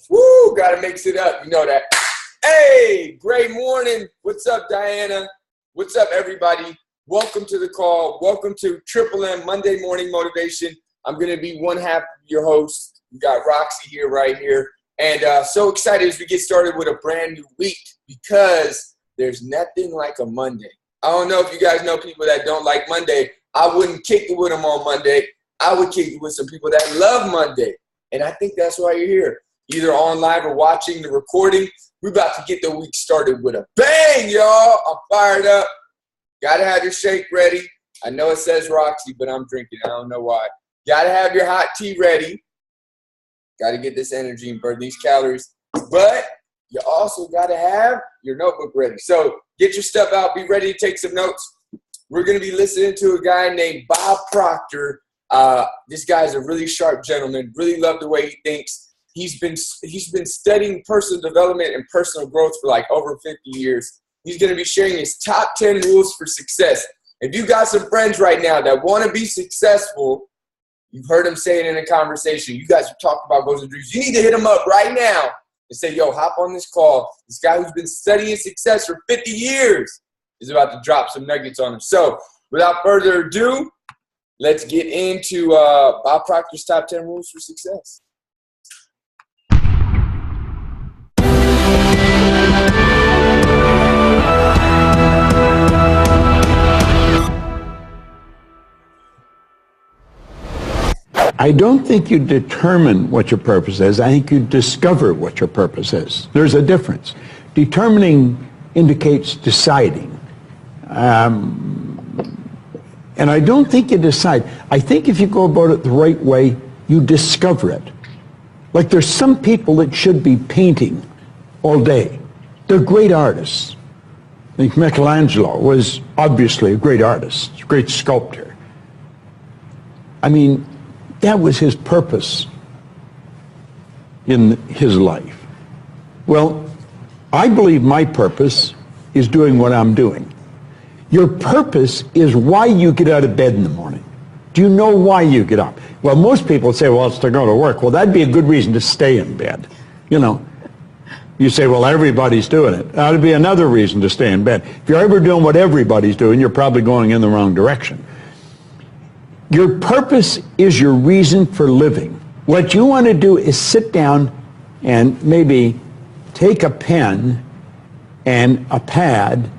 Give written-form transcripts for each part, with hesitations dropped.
Woo, gotta mix it up. You know that. Hey, great morning. What's up, Diana? What's up, everybody? Welcome to the call. Welcome to Triple M Monday Morning Motivation. I'm going to be one half of your host. We got Roxy here, right here. And so excited as we get started with a brand new week because there's nothing like a Monday. I don't know if you guys know people that don't like Monday. I wouldn't kick it with them on Monday. I would kick it with some people that love Monday. And I think that's why you're here, either on live or watching the recording. We're about to get the week started with a bang, y'all. I'm fired up. Got to have your shake ready. I know it says Roxy, but I'm drinking. I don't know why. Got to have your hot tea ready. Got to get this energy and burn these calories. But you also got to have your notebook ready. So get your stuff out. Be ready to take some notes. We're going to be listening to a guy named Bob Proctor. This guy's a really sharp gentleman. Really love the way he thinks. He's been studying personal development and personal growth for like over 50 years. He's going to be sharing his top 10 rules for success. If you got some friends right now that want to be successful, you've heard him say it in a conversation. You guys have talked about goals and dreams. You need to hit him up right now and say, yo, hop on this call. This guy who's been studying success for 50 years is about to drop some nuggets on him. So without further ado, let's get into Bob Proctor's top 10 rules for success. I don't think you determine what your purpose is. I think you discover what your purpose is. There's a difference. Determining indicates deciding. And I don't think you decide. I think if you go about it the right way, you discover it. Like there's some people that should be painting all day. They're great artists. I think Michelangelo was obviously a great artist, a great sculptor. I mean, that was his purpose in his life. Well, I believe my purpose is doing what I'm doing. Your purpose is why you get out of bed in the morning. Do you know why you get up? Well, most people say, well, it's to go to work. Well, that'd be a good reason to stay in bed. You know, you say, well, everybody's doing it. That'd be another reason to stay in bed. If you're ever doing what everybody's doing, you're probably going in the wrong direction. Your purpose is your reason for living. What you want to do is sit down and maybe take a pen and a pad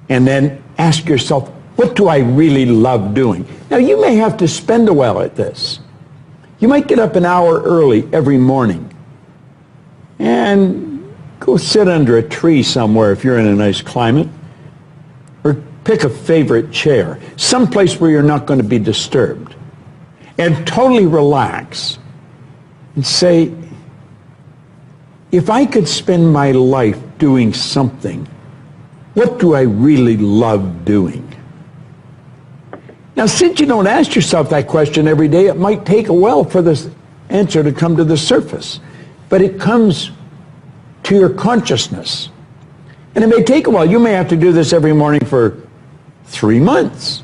and then ask yourself, what do I really love doing? Now, you may have to spend a while at this. You might get up an hour early every morning and go sit under a tree somewhere if you're in a nice climate, or pick a favorite chair, someplace where you're not going to be disturbed, and totally relax and say, if I could spend my life doing something, what do I really love doing? Now, since you don't ask yourself that question every day, it might take a while for this answer to come to the surface, but it comes to your consciousness. And it may take a while. You may have to do this every morning for 3 months,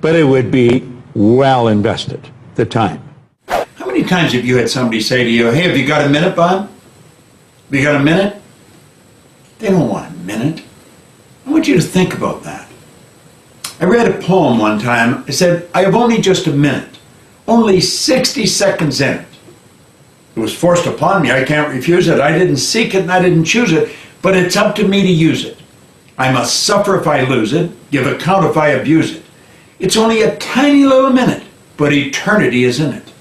but it would be well invested, the time. How many times have you had somebody say to you, hey, have you got a minute, Bob? Have you got a minute? They don't want a minute. I want you to think about that. I read a poem one time. It said, I have only just a minute, only 60 seconds in it. It was forced upon me. I can't refuse it. I didn't seek it and I didn't choose it, but it's up to me to use it. I must suffer if I lose it, give account if I abuse it. It's only a tiny little minute, but eternity is in it.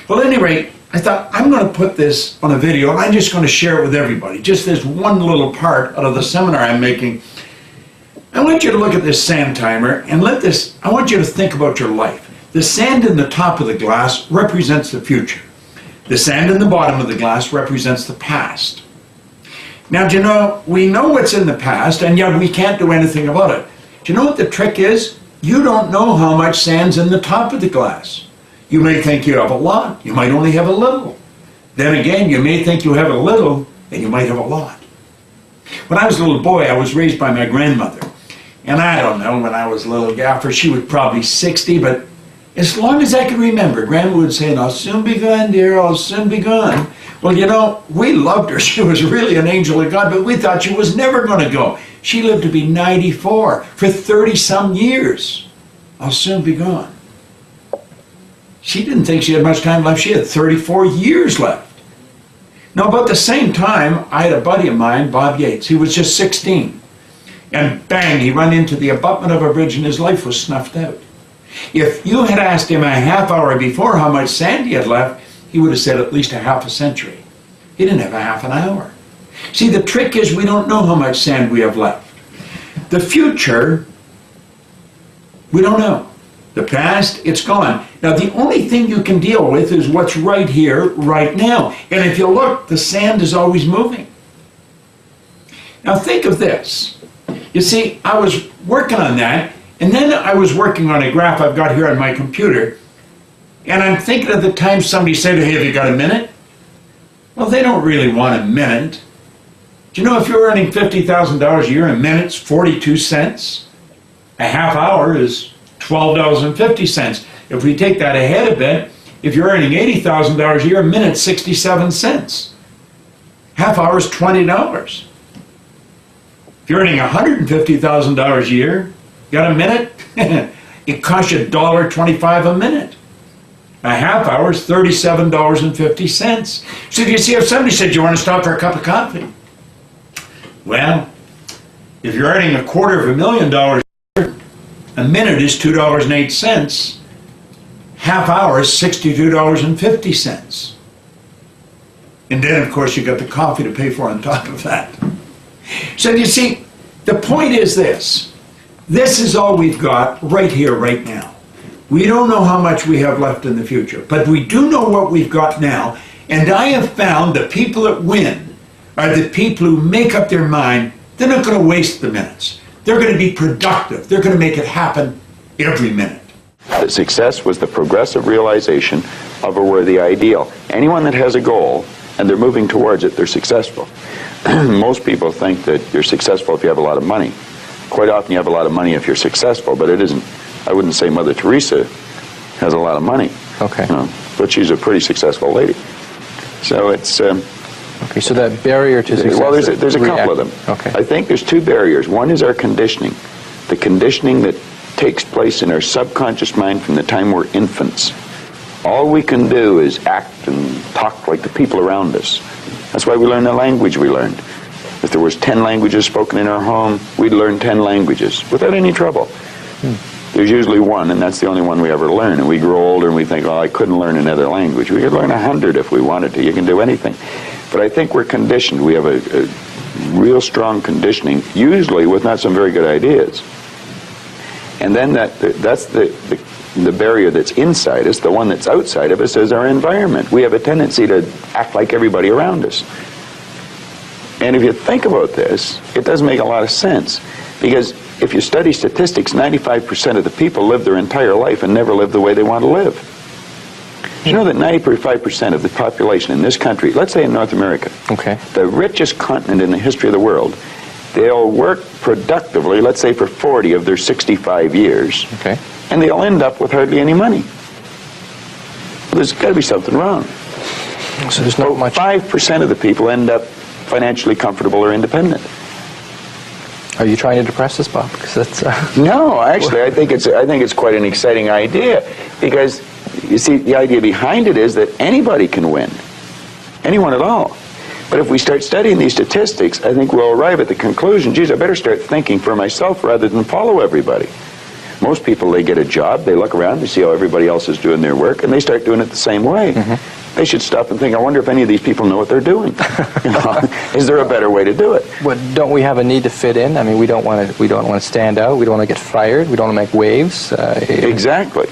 Well, at any rate, I thought I'm going to put this on a video and I'm just going to share it with everybody. Just this one little part out of the seminar I'm making. I want you to look at this sand timer and I want you to think about your life. The sand in the top of the glass represents the future. The sand in the bottom of the glass represents the past. Now, do you know, we know what's in the past, and yet we can't do anything about it. Do you know what the trick is? You don't know how much sand's in the top of the glass. You may think you have a lot. You might only have a little. Then again, you may think you have a little, and you might have a lot. When I was a little boy, I was raised by my grandmother. And I don't know, when I was a little gaffer, she was probably 60, but As long as I can remember, Grandma would say, "I'll soon be gone, dear, I'll soon be gone." Well, you know, we loved her. She was really an angel of God, but we thought she was never going to go. She lived to be 94 for 30-some years. I'll soon be gone. She didn't think she had much time left. She had 34 years left. Now, about the same time, I had a buddy of mine, Bob Yates. He was just 16. And bang, he ran into the abutment of a bridge and his life was snuffed out. If you had asked him a half hour before how much sand he had left, he would have said at least a half a century. He didn't have a half an hour. See, the trick is we don't know how much sand we have left. The future, we don't know. The past, it's gone. Now, the only thing you can deal with is what's right here, right now. And if you look, the sand is always moving. Now, think of this. You see, I was working on that, and then I was working on a graph I've got here on my computer, and I'm thinking of the time somebody said, "Hey, have you got a minute?" Well, they don't really want a minute. Do you know if you're earning $50,000 a year, a minute's 42 cents? A half hour is $12.50. If we take that ahead a bit, if you're earning $80,000 a year, a minute's 67 cents. Half hour is $20. If you're earning $150,000 a year, got a minute? It costs you $1.25 a minute. A half hour is $37.50. So you see, if somebody said, "You want to stop for a cup of coffee?" Well, if you're earning $250,000 a year, a minute is $2.08. Half hour is $62.50. And then, of course, you got the coffee to pay for on top of that. So you see, the point is this. This is all we've got right here, right now. We don't know how much we have left in the future, but we do know what we've got now. And I have found the people that win are the people who make up their mind. They're not going to waste the minutes. They're going to be productive. They're going to make it happen every minute. The success was the progressive realization of a worthy ideal. Anyone that has a goal and they're moving towards it, they're successful. Most people think that you're successful if you have a lot of money. Quite often you have a lot of money if you're successful, but it isn't. I wouldn't say Mother Teresa has a lot of money. Okay. You know, but she's a pretty successful lady. So it's... okay, so that barrier to success... Well, there's a couple of them. Okay. I think there's two barriers. One is our conditioning. The conditioning that takes place in our subconscious mind from the time we're infants. All we can do is act and talk like the people around us. That's why we learn the language we learned. If there was 10 languages spoken in our home, we'd learn 10 languages without any trouble. There's usually one, and that's the only one we ever learn. And we grow older and we think, "Oh, I couldn't learn another language." We could learn 100 if we wanted to. You can do anything. But I think we're conditioned. We have a real strong conditioning, usually with not some very good ideas. And then that's the barrier that's inside us. The one that's outside of us is our environment. We have a tendency to act like everybody around us. And if you think about this, it doesn't make a lot of sense. Because if you study statistics, 95% of the people live their entire life and never live the way they want to live. You know that 95% of the population in this country, let's say in North America, okay, the richest continent in the history of the world, they'll work productively, let's say for 40 of their 65 years, okay, and they'll end up with hardly any money. Well, there's got to be something wrong. So there's not much... 5% of the people end up financially comfortable or independent. Are you trying to depress us, Bob? Because that's... No, actually, I think it's quite an exciting idea, because you see, the idea behind it is that anybody can win, anyone at all. But if we start studying these statistics, I think we'll arrive at the conclusion, geez, I better start thinking for myself rather than follow everybody. Most people, they get a job, they look around, they see how everybody else is doing their work, and they start doing it the same way. They should stop and think, I wonder if any of these people know what they're doing. You know, is there a better way to do it? But don't we have a need to fit in? I mean, we don't want to stand out. We don't want to get fired. We don't want to make waves. Exactly.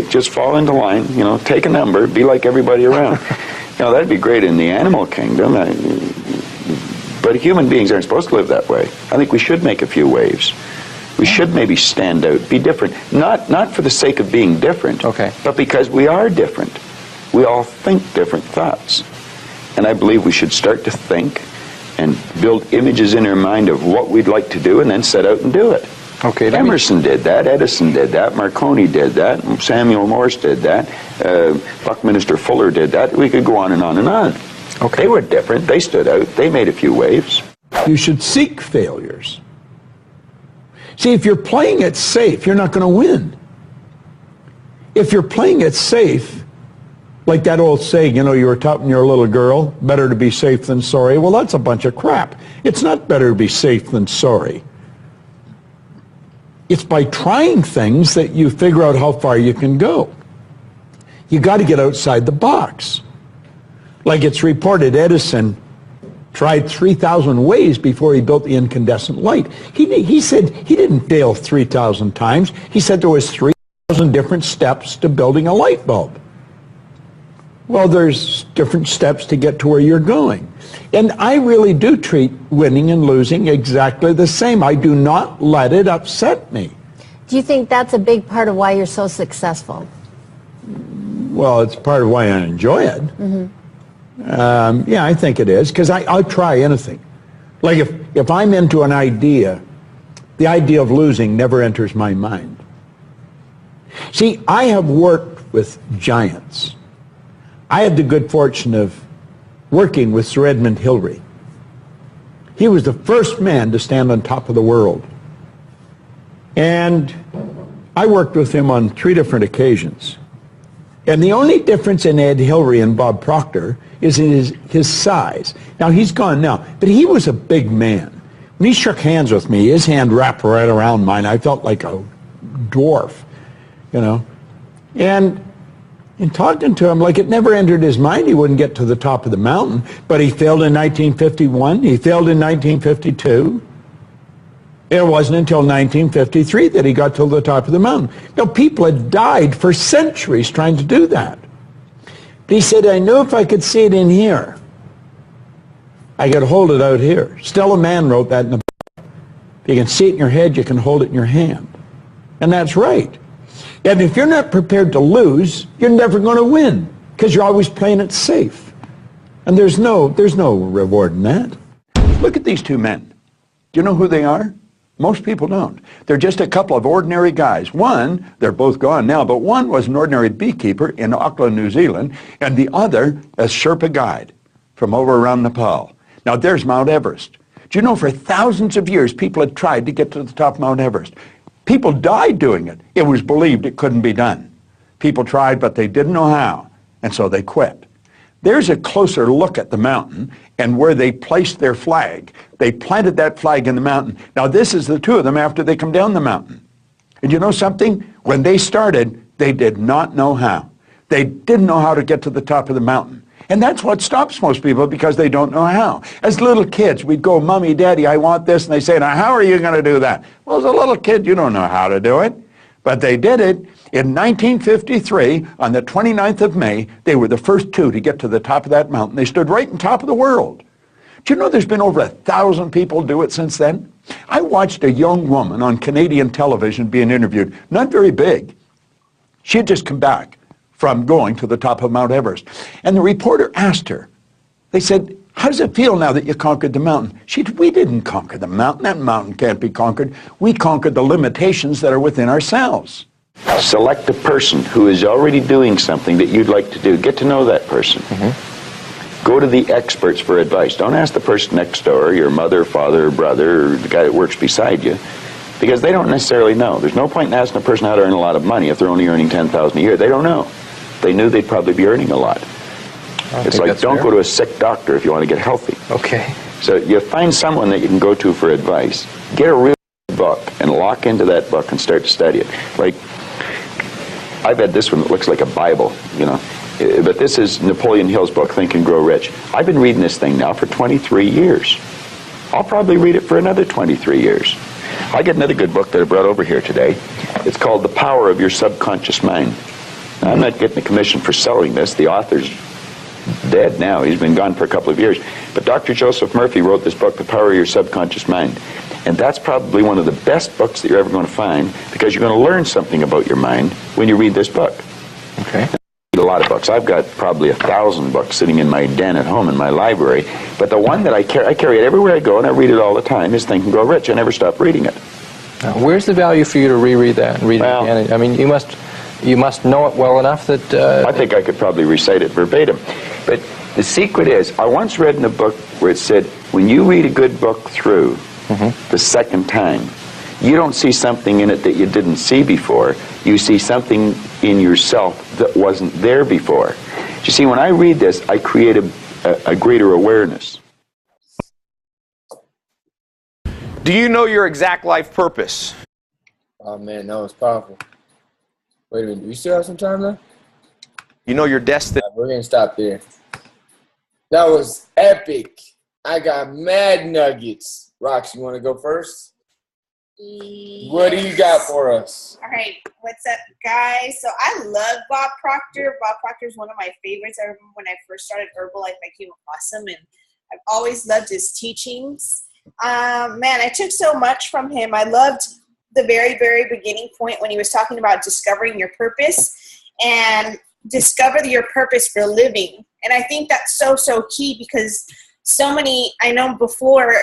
Just fall into line. You know, take a number. Be like everybody around. You know, that'd be great in the animal kingdom. But human beings aren't supposed to live that way. I think we should make a few waves. We should maybe stand out, be different. Not for the sake of being different, okay, but because we are different. We all think different thoughts. And I believe we should start to think and build images in our mind of what we'd like to do and then set out and do it. Okay. Emerson did that, Edison did that, Marconi did that, Samuel Morse did that, Buckminster Fuller did that. We could go on and on and on. Okay. They were different. They stood out. They made a few waves. You should seek failures. See, if you're playing it safe, you're not going to win. If you're playing it safe, like that old saying, you know, you were taught when you were a little girl, better to be safe than sorry. Well, that's a bunch of crap. It's not better to be safe than sorry. It's by trying things that you figure out how far you can go. You got to get outside the box. Like it's reported, Edison tried 3,000 ways before he built the incandescent light. He said he didn't fail 3,000 times. He said there was 3,000 different steps to building a light bulb. Well, there's different steps to get to where you're going. And I really do treat winning and losing exactly the same. I do not let it upset me. Do you think that's a big part of why you're so successful? Well, it's part of why I enjoy it. Mm-hmm. Yeah, I think it is, because I'll try anything. Like if I'm into an idea, the idea of losing never enters my mind. See, I have worked with giants. I had the good fortune of working with Sir Edmund Hillary. He was the first man to stand on top of the world. And I worked with him on 3 different occasions. And the only difference in Ed Hillary and Bob Proctor is in his size. Now, he's gone now, but he was a big man. When he shook hands with me, his hand wrapped right around mine. I felt like a dwarf, you know. And in talking to him, like it never entered his mind he wouldn't get to the top of the mountain, but he failed in 1951, he failed in 1952. It wasn't until 1953 that he got to the top of the mountain. You know, people had died for centuries trying to do that. But he said, I knew if I could see it in here, I could hold it out here. Stella Mann wrote that in the book. If you can see it in your head, you can hold it in your hand. And that's right. And if you're not prepared to lose, you're never going to win, because you're always playing it safe. And there's no reward in that. Look at these 2 men. Do you know who they are? Most people don't. They're just a couple of ordinary guys. One, they're both gone now, but one was an ordinary beekeeper in Auckland, New Zealand, and the other a Sherpa guide from over around Nepal. Now there's Mount Everest. Do you know for thousands of years people had tried to get to the top of Mount Everest? People died doing it. It was believed it couldn't be done. People tried, but they didn't know how, and so they quit. There's a closer look at the mountain and where they placed their flag. They planted that flag in the mountain. Now this is the 2 of them after they come down the mountain. And you know something? When they started, they did not know how. They didn't know how to get to the top of the mountain. And that's what stops most people, because they don't know how. As little kids, we'd go, Mommy, Daddy, I want this. And they say, now, how are you going to do that? Well, as a little kid, you don't know how to do it. But they did it. In 1953, on the 29th of May, they were the first 2 to get to the top of that mountain. They stood right on top of the world. Do you know there's been over 1,000 people do it since then? I watched a young woman on Canadian television being interviewed, not very big. She had just come back from going to the top of Mount Everest. And the reporter asked her, they said, how does it feel now that you conquered the mountain? She said, we didn't conquer the mountain. That mountain can't be conquered. We conquered the limitations that are within ourselves. Select a person who is already doing something that you'd like to do. Get to know that person. Mm-hmm. Go to the experts for advice. Don't ask the person next door, your mother, father, brother, or the guy that works beside you, because they don't necessarily know. There's no point in asking a person how to earn a lot of money if they're only earning $10,000 a year. They don't know. If they knew, they'd probably be earning a lot. It's like, don't go to a sick doctor if you want to get healthy. Okay. So you find someone that you can go to for advice. Get a real book and lock into that book and start to study it. Like, I've had this one that looks like a Bible, you know. But this is Napoleon Hill's book, Think and Grow Rich. I've been reading this thing now for 23 years. I'll probably read it for another 23 years. I got another good book that I brought over here today. It's called The Power of Your Subconscious Mind. Now, I'm not getting a commission for selling this. The author's dead now. He's been gone for a couple of years. But Dr. Joseph Murphy wrote this book, The Power of Your Subconscious Mind. And that's probably one of the best books that you're ever going to find, because you're going to learn something about your mind when you read this book. Okay. I read a lot of books. I've got probably 1,000 books sitting in my den at home in my library. But the one that I carry it everywhere I go, and I read it all the time, is Think and Grow Rich. I never stop reading it. Now, where's the value for you to reread that and read it again? I mean, you must know it well enough that... I think I could probably recite it verbatim. But the secret is, I once read in a book where it said, when you read a good book through the second time, you don't see something in it that you didn't see before. You see something in yourself that wasn't there before. You see, when I read this, I create a greater awareness. Do you know your exact life purpose? Oh man, that was powerful. Wait a minute, do we still have some time left? You know your destiny. We're gonna stop there. That was epic. I got mad nuggets. Roxy, you want to go first? Yes. What do you got for us? All right, what's up, guys? So I love Bob Proctor. Bob Proctor is one of my favorites. I remember when I first started Herbalife, I came across him, and I've always loved his teachings. Man, I took so much from him. I loved the very, very beginning point when he was talking about discovering your purpose and discover your purpose for living. And I think that's so, so key because so many, I know before,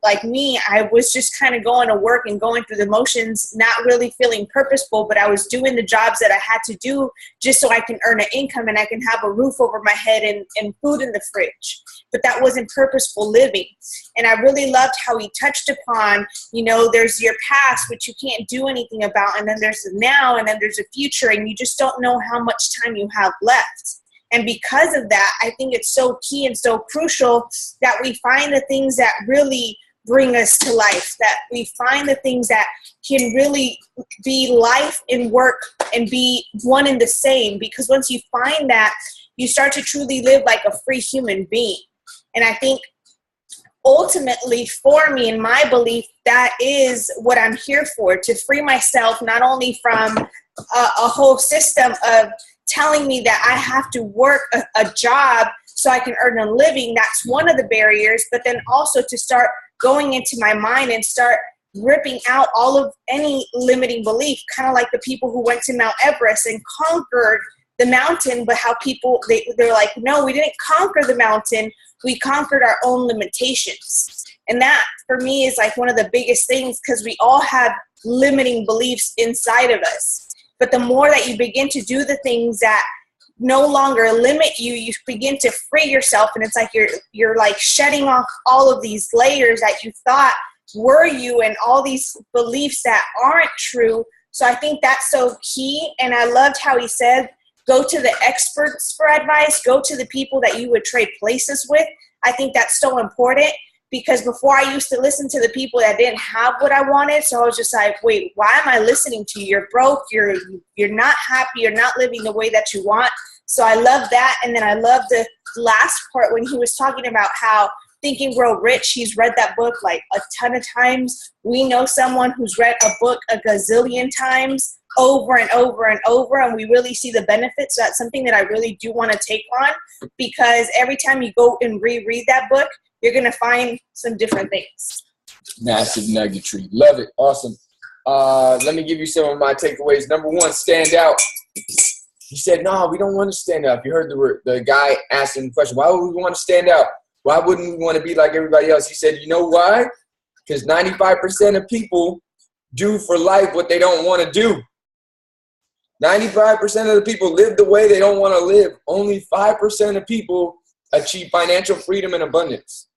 like me, I was just kind of going to work and going through the motions, not really feeling purposeful, but I was doing the jobs that I had to do just so I can earn an income and I can have a roof over my head and food in the fridge. But that wasn't purposeful living. And I really loved how he touched upon, you know, there's your past, which you can't do anything about, and then there's the now, and then there's the future, and you just don't know how much time you have left. And because of that, I think it's so key and so crucial that we find the things that really bring us to life, that we find the things that can really be life and work and be one and the same. Because once you find that, you start to truly live like a free human being. And I think ultimately for me, in my belief, that is what I'm here for, to free myself not only from a whole system of telling me that I have to work a job so I can earn a living. That's one of the barriers, but then also to start going into my mind and start ripping out all of any limiting belief, kind of like the people who went to Mount Everest and conquered the mountain, but how people, they're like, no, we didn't conquer the mountain, we conquered our own limitations. And that for me is like one of the biggest things, because we all have limiting beliefs inside of us. But the more that you begin to do the things that no longer limit you, you begin to free yourself. And it's like you're like shedding off all of these layers that you thought were you and all these beliefs that aren't true. So I think that's so key. And I loved how he said, go to the experts for advice, go to the people that you would trade places with. I think that's so important. Because before I used to listen to the people that didn't have what I wanted. So I was just like, wait, why am I listening to you? You're broke. You're not happy. You're not living the way that you want. So I love that. And then I love the last part when he was talking about how Think and Grow Rich, he's read that book like a ton of times. We know someone who's read a book a gazillion times over and over and over, and we really see the benefits. So that's something that I really do want to take on, because every time you go and reread that book, you're going to find some different things. Massive nuggetry. Love it. Awesome. Let me give you some of my takeaways. Number one, stand out. He said, no, we don't want to stand out. You heard the guy asking the question, why would we want to stand out? Why wouldn't we want to be like everybody else? He said, you know why? Because 95% of people do for life what they don't want to do. 95% of the people live the way they don't want to live. Only 5% of people achieve financial freedom and abundance.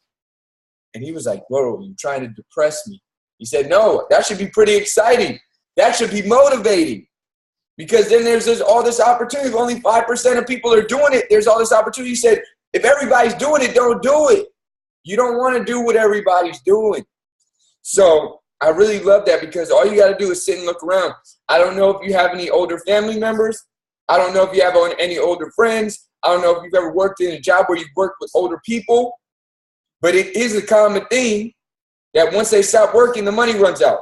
And he was like, bro, you're trying to depress me. He said, no, that should be pretty exciting. That should be motivating. Because then there's all this opportunity. If only 5% of people are doing it, there's all this opportunity. He said, if everybody's doing it, don't do it. You don't want to do what everybody's doing. So I really love that, because all you got to do is sit and look around. I don't know if you have any older family members. I don't know if you have any older friends. I don't know if you've ever worked in a job where you've worked with older people. But it is a common thing that once they stop working, the money runs out.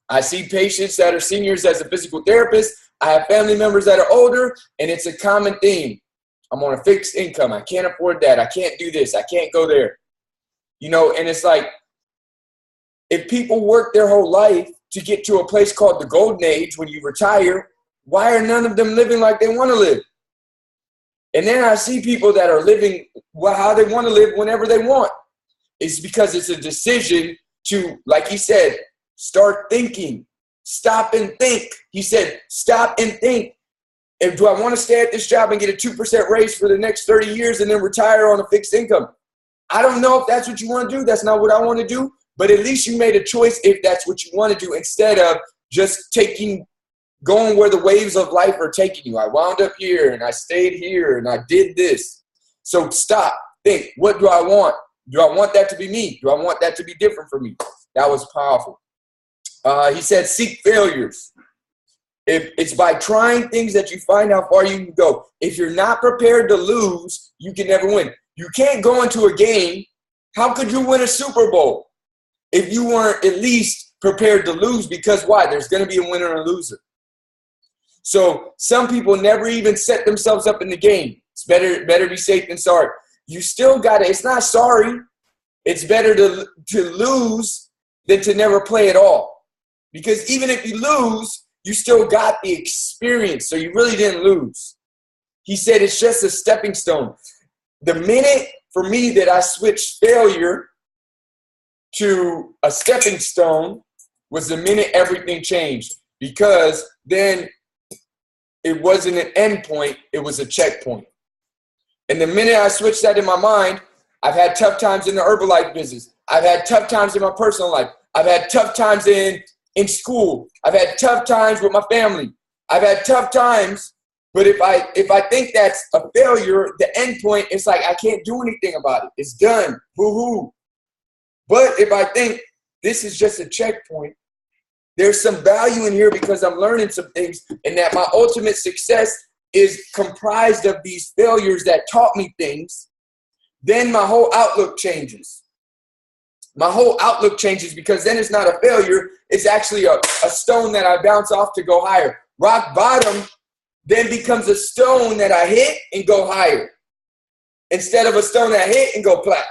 I see patients that are seniors as a physical therapist. I have family members that are older, and it's a common theme. I'm on a fixed income. I can't afford that. I can't do this. I can't go there. You know, and it's like, if people work their whole life to get to a place called the golden age when you retire, why are none of them living like they want to live? And then I see people that are living how they want to live whenever they want. It's because it's a decision to, like he said, Start thinking. Stop and think. He said, stop and think. And do I want to stay at this job and get a 2% raise for the next 30 years and then retire on a fixed income? I don't know if that's what you want to do. That's not what I want to do. But at least you made a choice if that's what you want to do, instead of just going where the waves of life are taking you. I wound up here and I stayed here and I did this. So stop, think, what do I want? Do I want that to be me? Do I want that to be different for me? That was powerful. He said, seek failures. It's by trying things that you find how far you can go. If you're not prepared to lose, you can never win. You can't go into a game. How could you win a Super Bowl if you weren't at least prepared to lose? Because why? There's going to be a winner and a loser. So some people never even set themselves up in the game. It's better be safe than sorry. You still got to, it's not sorry. It's better to lose than to never play at all. Because even if you lose, you still got the experience. So you really didn't lose. He said it's just a stepping stone. The minute for me that I switched failure to a stepping stone was the minute everything changed. Because then it wasn't an end point, it was a checkpoint. And the minute I switched that in my mind, I've had tough times in the Herbalife business. I've had tough times in my personal life. I've had tough times in school. I've had tough times with my family. I've had tough times, but if I think that's a failure, the end point, it's like I can't do anything about it. It's done. Boo-hoo. But if I think this is just a checkpoint, there's some value in here because I'm learning some things, and that my ultimate success is comprised of these failures that taught me things, then my whole outlook changes. My whole outlook changes because then it's not a failure. It's actually a stone that I bounce off to go higher. Rock bottom then becomes a stone that I hit and go higher. Instead of a stone that I hit and go flat.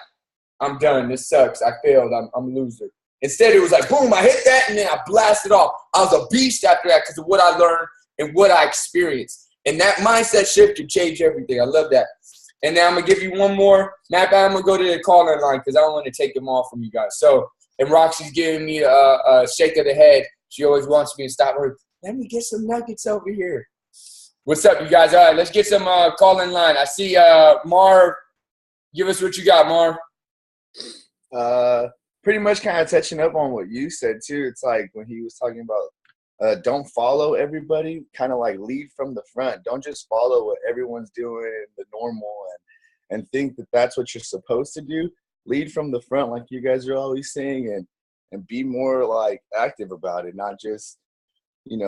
I'm done. This sucks. I failed. I'm a loser. Instead, it was like, boom, I hit that and then I blasted off. I was a beast after that because of what I learned and what I experienced. And that mindset shift can change everything. I love that. And now I'm going to give you one more. Matt, I'm going to go to the call-in line because I don't want to take them all from you guys. So, and Roxy's giving me a shake of the head. She always wants me to stop her. Let me get some nuggets over here. What's up, you guys? All right, let's get some call-in line. I see Marv. Give us what you got, Marv. Pretty much kind of touching up on what you said, too. It's like when he was talking about don't follow everybody, kind of like lead from the front. Don't just follow what everyone's doing, the normal, and think that that's what you're supposed to do. Lead from the front, like you guys are always saying, and be more like active about it, not just,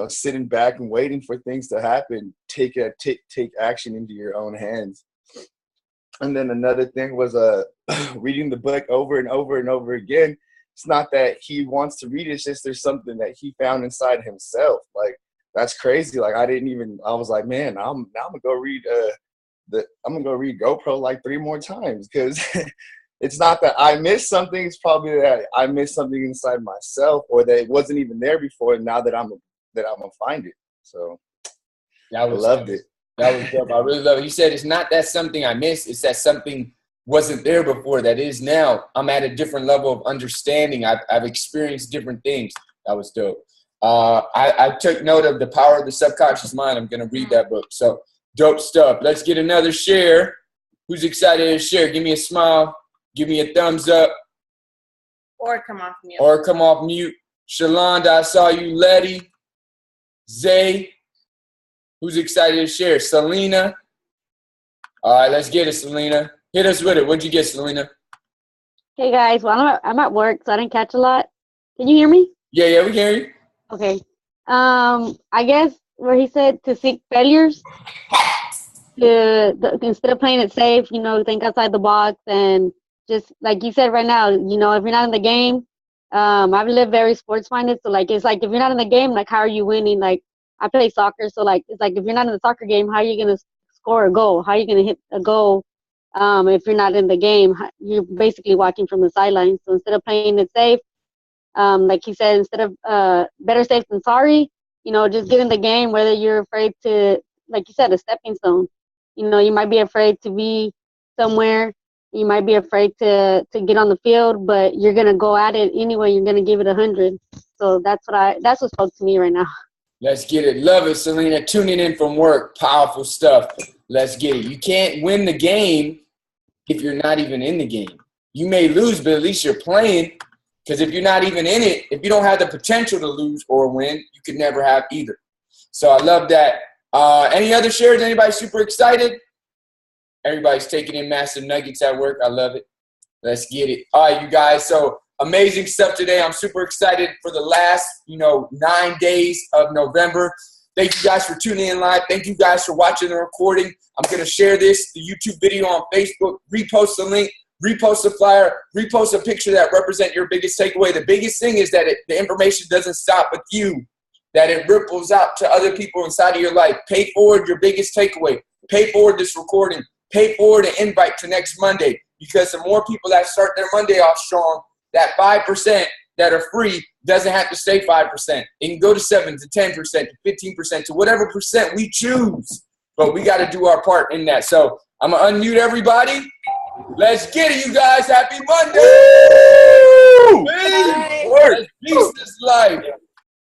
sitting back and waiting for things to happen. Take action into your own hands. And then another thing was reading the book over and over and over again. It's not that he wants to read it, it's just there's something that he found inside himself. Like, that's crazy. Like, I was like, man, I'm gonna go read GoPro like 3 more times, because it's not that I missed something, it's probably that I missed something inside myself, or that it wasn't even there before, and now that I'm gonna find it. So I loved it. That was dope. I really love it. He said it's not that something I missed, it's that something wasn't there before that is now. I'm at a different level of understanding. I've experienced different things. That was dope. I took note of The Power of the Subconscious Mind. I'm going to read that book. So dope stuff. Let's get another share. Who's excited to share? Give me a smile. Give me a thumbs up. Or come off mute. Or come off mute. Shalonda, I saw you. Letty. Zay. Who's excited to share? Selena. All right, let's get it, Selena. Hit us with it. What'd you get, Selena? Hey, guys. Well, I'm at work, so I didn't catch a lot. Can you hear me? Yeah, we can hear you. Okay. I guess where he said to seek failures, instead of playing it safe, think outside the box, and just like you said right now, if you're not in the game, I've lived very sports-minded, so it's like if you're not in the game, like, how are you winning? Like, I play soccer, so it's like if you're not in the soccer game, how are you going to score a goal? How are you going to hit a goal? If you're not in the game, you're basically watching from the sidelines. So instead of playing it safe, like he said, instead of better safe than sorry, just get in the game, whether you're afraid to, like you said, a stepping stone. You might be afraid to be somewhere. You might be afraid to get on the field, but you're going to go at it anyway. You're going to give it 100. So that's what spoke to me right now. Let's get it. Love it, Selena. Tuning in from work. Powerful stuff. Let's get it. You can't win the game if you're not even in the game. You may lose, but at least you're playing. Because if you're not even in it, if you don't have the potential to lose or win, you could never have either. So I love that. Any other shares? Anybody super excited? Everybody's taking in massive nuggets at work. I love it. Let's get it. All right, you guys. So amazing stuff today. I'm super excited for the last, 9 days of November. Thank you guys for tuning in live. Thank you guys for watching the recording. I'm going to share the YouTube video on Facebook, repost the link, repost the flyer, repost a picture that represents your biggest takeaway. The biggest thing is that the information doesn't stop with you, that it ripples out to other people inside of your life. Pay forward your biggest takeaway. Pay forward this recording. Pay forward an invite to next Monday, because the more people that start their Monday off strong, that 5% that are free doesn't have to stay 5%. It can go to 7 to 10% to 15% to whatever percent we choose. But we got to do our part in that. So I'm going to unmute everybody. Let's get it, you guys. Happy Monday. Peace this life.